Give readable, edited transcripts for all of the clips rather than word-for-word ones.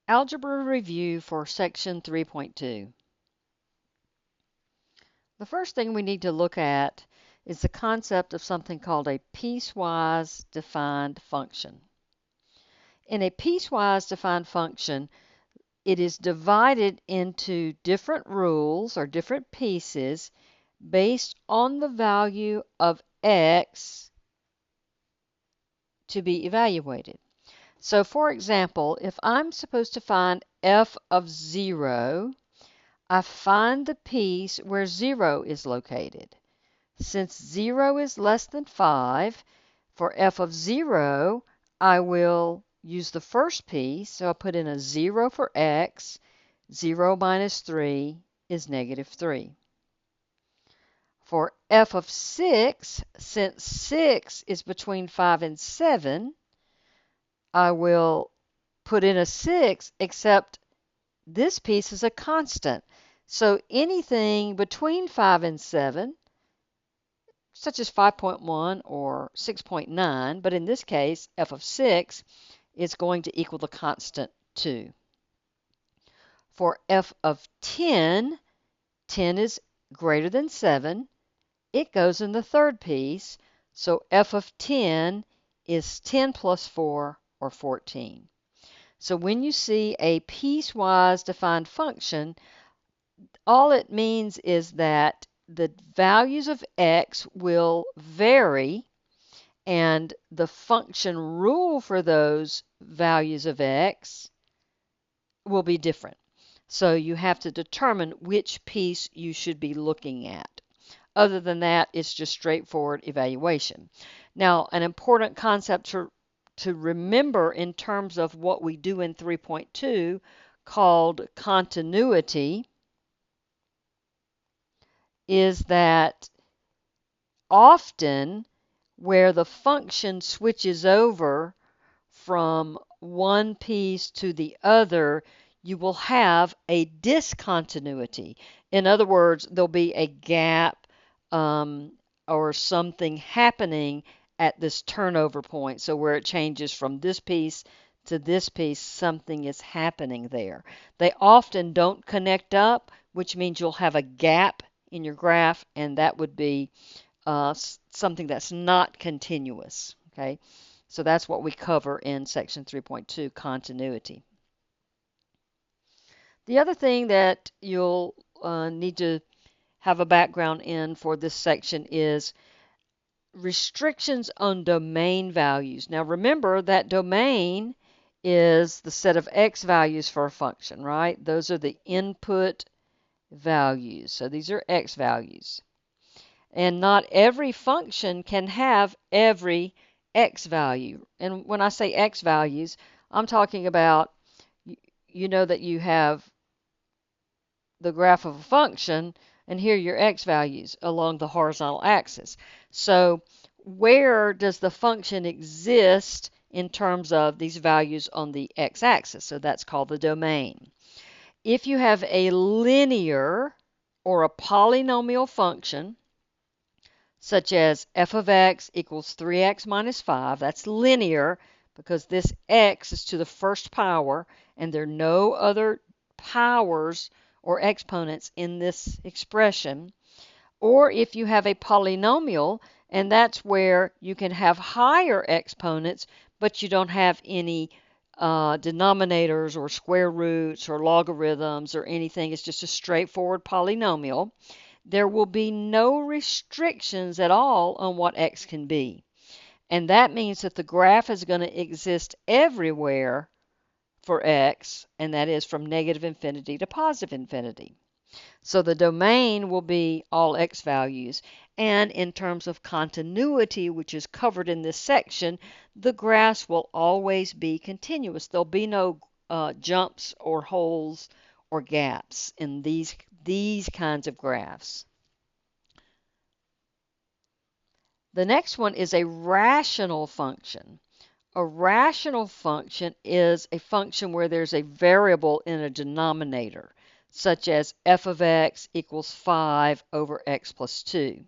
Algebra Review for Section 3.2. The first thing we need to look at is the concept of something called a piecewise defined function. In a piecewise defined function, it is divided into different rules or different pieces based on the value of x to be evaluated. So for example, if I'm supposed to find f of 0, I find the piece where 0 is located. Since 0 is less than 5, for f of 0, I will use the first piece. So I'll put in a 0 for x. 0 minus 3 is negative 3. For f of 6, since 6 is between 5 and 7, I will put in a 6, except this piece is a constant. So anything between 5 and 7, such as 5.1 or 6.9, but in this case, f of 6 is going to equal the constant 2. For f of 10, 10 is greater than 7. It goes in the third piece, so f of 10 is 10 plus 4, or 14. So when you see a piecewise defined function, all it means is that the values of x will vary, and the function rule for those values of x will be different. So you have to determine which piece you should be looking at. Other than that, it's just straightforward evaluation. Now, an important concept to remember in terms of what we do in 3.2 called continuity is that often where the function switches over from one piece to the other, you will have a discontinuity. In other words, there'll be a gap or something happening at this turnover point. So where it changes from this piece to this piece, something is happening there. They often don't connect up, which means you'll have a gap in your graph, and that would be something that's not continuous. Okay, so that's what we cover in section 3.2, continuity. The other thing that you'll need to have a background in for this section is restrictions on domain values. Now remember that domain is the set of x values for a function, right? Those are the input values. So these are x values. And not every function can have every x value. And when I say x values, I'm talking about, you know that you have the graph of a function, and here are your x values along the horizontal axis. So where does the function exist in terms of these values on the x-axis? So that's called the domain. If you have a linear or a polynomial function, such as f of x equals 3x minus 5, that's linear because this x is to the first power and there are no other powers or exponents in this expression. Or if you have a polynomial, and that's where you can have higher exponents, but you don't have any denominators or square roots or logarithms or anything. It's just a straightforward polynomial. There will be no restrictions at all on what x can be. And that means that the graph is going to exist everywhere for x, and that is from negative infinity to positive infinity. So the domain will be all x values. And in terms of continuity, which is covered in this section, the graphs will always be continuous. There'll be no jumps or holes or gaps in these kinds of graphs. The next one is a rational function. A rational function is a function where there's a variable in a denominator, such as f of x equals 5 over x plus 2.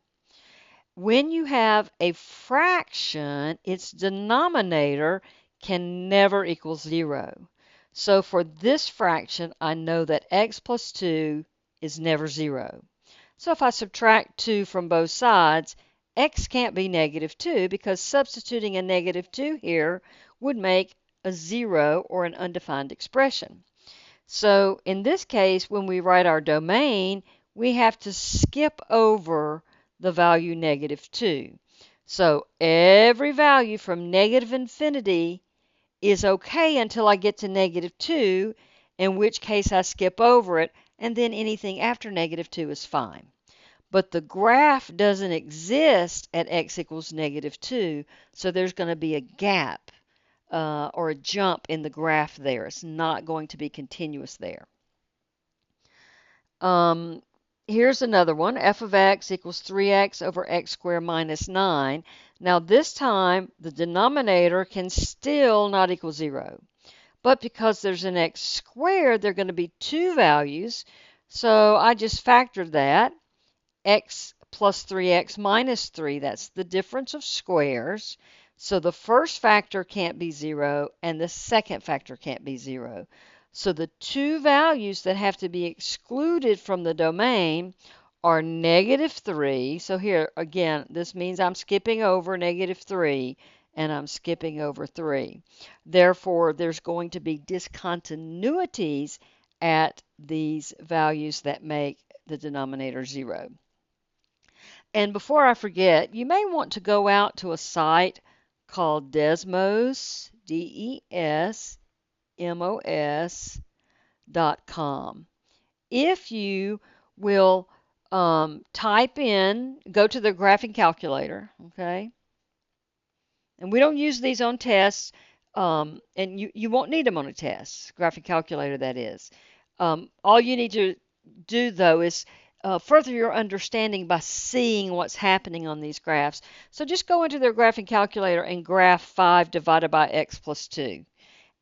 When you have a fraction, its denominator can never equal 0. So for this fraction, I know that x plus 2 is never 0. So if I subtract 2 from both sides, x can't be negative 2 because substituting a negative 2 here would make a 0 or an undefined expression. So in this case, when we write our domain, we have to skip over the value negative 2. So every value from negative infinity is okay until I get to negative 2, in which case I skip over it, and then anything after negative 2 is fine. But the graph doesn't exist at x equals negative 2, so there's going to be a gap or a jump in the graph there. It's not going to be continuous there. Here's another one. F of x equals 3x over x squared minus 9. Now this time the denominator can still not equal 0. But because there's an x squared, there are going to be two values. So I just factored that. X plus 3x minus 3, that's the difference of squares. So the first factor can't be 0, and the second factor can't be 0. So the two values that have to be excluded from the domain are negative 3. So here, again, this means I'm skipping over negative 3, and I'm skipping over 3. Therefore, there's going to be discontinuities at these values that make the denominator 0. And before I forget, you may want to go out to a site called Desmos, DESMOS.com. If you will type in, go to the graphing calculator, okay? And we don't use these on tests, and you won't need them on a test, graphing calculator that is. All you need to do, though, is further your understanding by seeing what's happening on these graphs. So just go into their graphing calculator and graph 5 divided by x plus 2.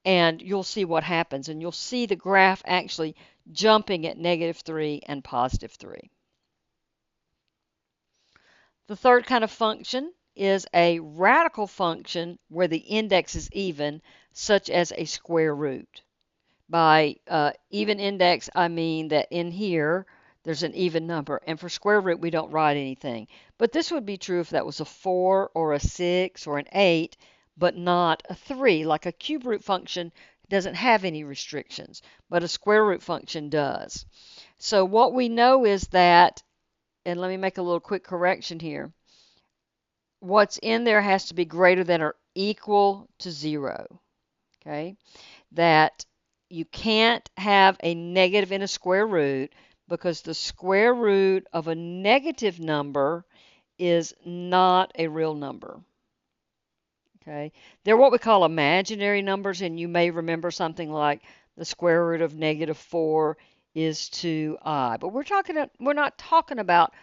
And you'll see what happens. And you'll see the graph actually jumping at negative 3 and positive 3. The third kind of function is a radical function where the index is even, such as a square root. By even index, I mean that in here, there's an even number. And for square root, we don't write anything. But this would be true if that was a 4 or a 6 or an 8, but not a 3. Like a cube root function doesn't have any restrictions, but a square root function does. So what we know is that, and let me make a little quick correction here, what's in there has to be greater than or equal to 0. Okay? That you can't have a negative in a square root, because the square root of a negative number is not a real number. Okay? They're what we call imaginary numbers, and you may remember something like the square root of negative 4 is 2i. But we're not talking about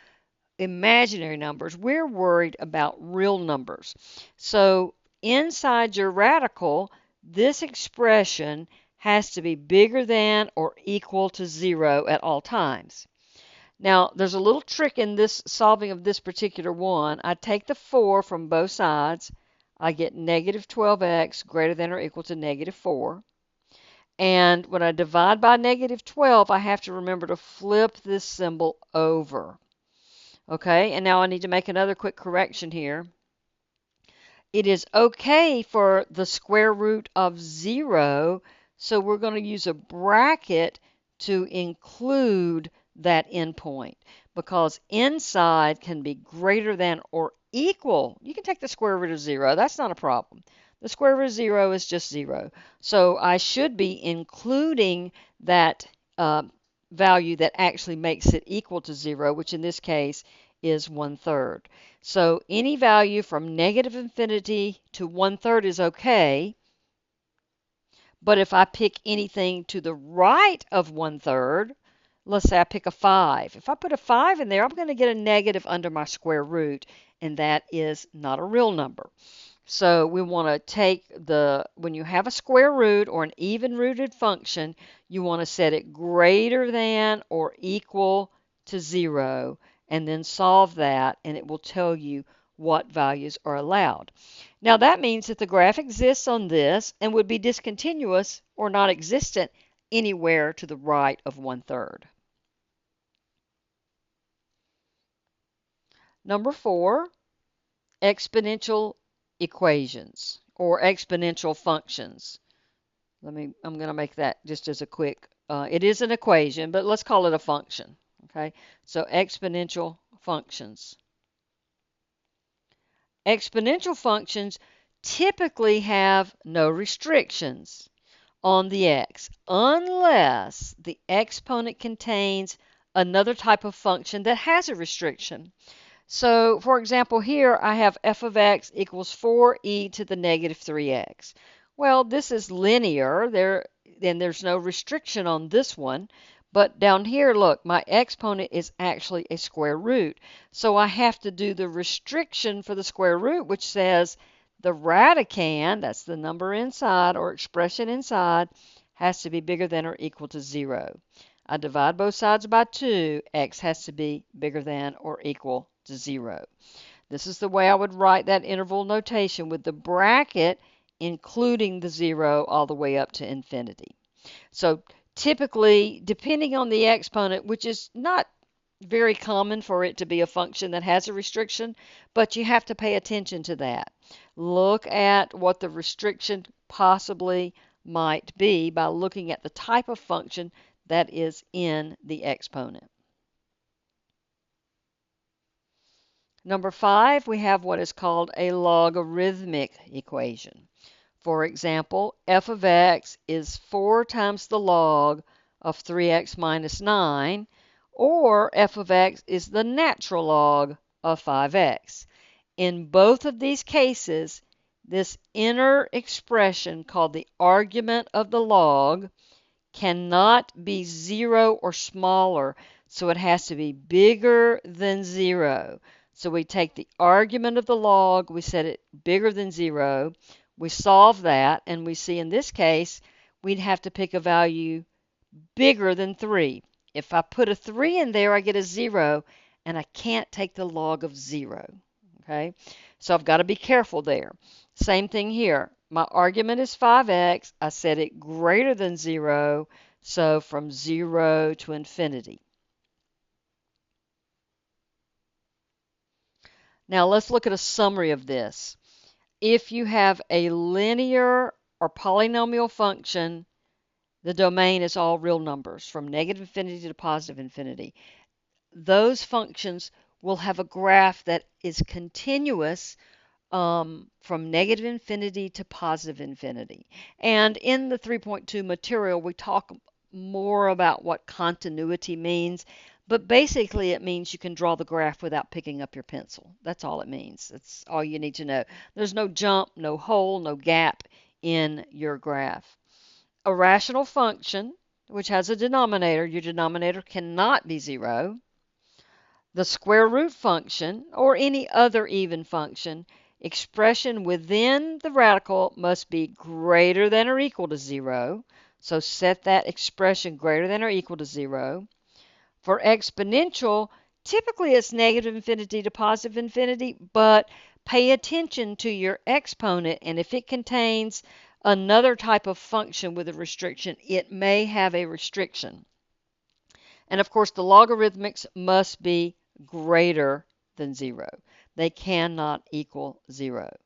imaginary numbers. We're worried about real numbers. So inside your radical, this expression has to be bigger than or equal to 0 at all times. Now, there's a little trick in this solving of this particular one. I take the 4 from both sides. I get negative 12x greater than or equal to negative 4. And when I divide by negative 12, I have to remember to flip this symbol over. Okay, and now I need to make another quick correction here. It is okay for the square root of 0, so we're going to use a bracket to include that endpoint, because inside can be greater than or equal. You can take the square root of 0. That's not a problem. The square root of 0 is just 0. So I should be including that value that actually makes it equal to 0, which in this case is 1/3. So any value from negative infinity to 1/3 is okay. But if I pick anything to the right of 1/3, let's say I pick a 5. If I put a 5 in there, I'm going to get a negative under my square root, and that is not a real number. So we want to take when you have a square root or an even rooted function, you want to set it greater than or equal to 0, and then solve that, and it will tell you what values are allowed. Now that means that the graph exists on this and would be discontinuous or not existent anywhere to the right of 1/3. Number 4, exponential equations or exponential functions. I'm going to make that just as a quick, it is an equation, but let's call it a function. Okay, so exponential functions. Exponential functions typically have no restrictions on the x unless the exponent contains another type of function that has a restriction. So, for example, here I have f of x equals 4e to the negative 3x. Well, this is linear. Then there's no restriction on this one. But down here, look, my exponent is actually a square root. So I have to do the restriction for the square root, which says the radicand, that's the number inside or expression inside, has to be bigger than or equal to 0. I divide both sides by 2. X has to be bigger than or equal to 0. This is the way I would write that interval notation with the bracket including the 0 all the way up to infinity. So typically, depending on the exponent, which is not very common for it to be a function that has a restriction, but you have to pay attention to that. Look at what the restriction possibly might be by looking at the type of function that is in the exponent. Number 5, we have what is called a logarithmic equation. For example, f of x is 4 times the log of 3x minus 9, or f of x is the natural log of 5x. In both of these cases, this inner expression called the argument of the log cannot be 0 or smaller, so it has to be bigger than 0. So we take the argument of the log, we set it bigger than 0, we solve that, and we see in this case we'd have to pick a value bigger than 3. If I put a 3 in there, I get a 0, and I can't take the log of 0. Okay, so I've got to be careful there. Same thing here. My argument is 5x. I set it greater than 0, so from 0 to infinity. Now let's look at a summary of this. If you have a linear or polynomial function, the domain is all real numbers from negative infinity to positive infinity. Those functions will have a graph that is continuous from negative infinity to positive infinity. And in the 3.2 material, we talk more about what continuity means. But basically, it means you can draw the graph without picking up your pencil. That's all it means. That's all you need to know. There's no jump, no hole, no gap in your graph. A rational function, which has a denominator, your denominator cannot be 0. The square root function, or any other even function, expression within the radical must be greater than or equal to 0. So set that expression greater than or equal to 0. For exponential, typically it's negative infinity to positive infinity, but pay attention to your exponent, and if it contains another type of function with a restriction, it may have a restriction. And of course, the logarithmics must be greater than 0. They cannot equal 0.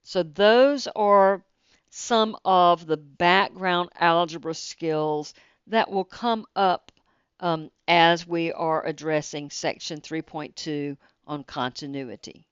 So those are some of the background algebra skills that will come up as we are addressing section 3.2 on continuity.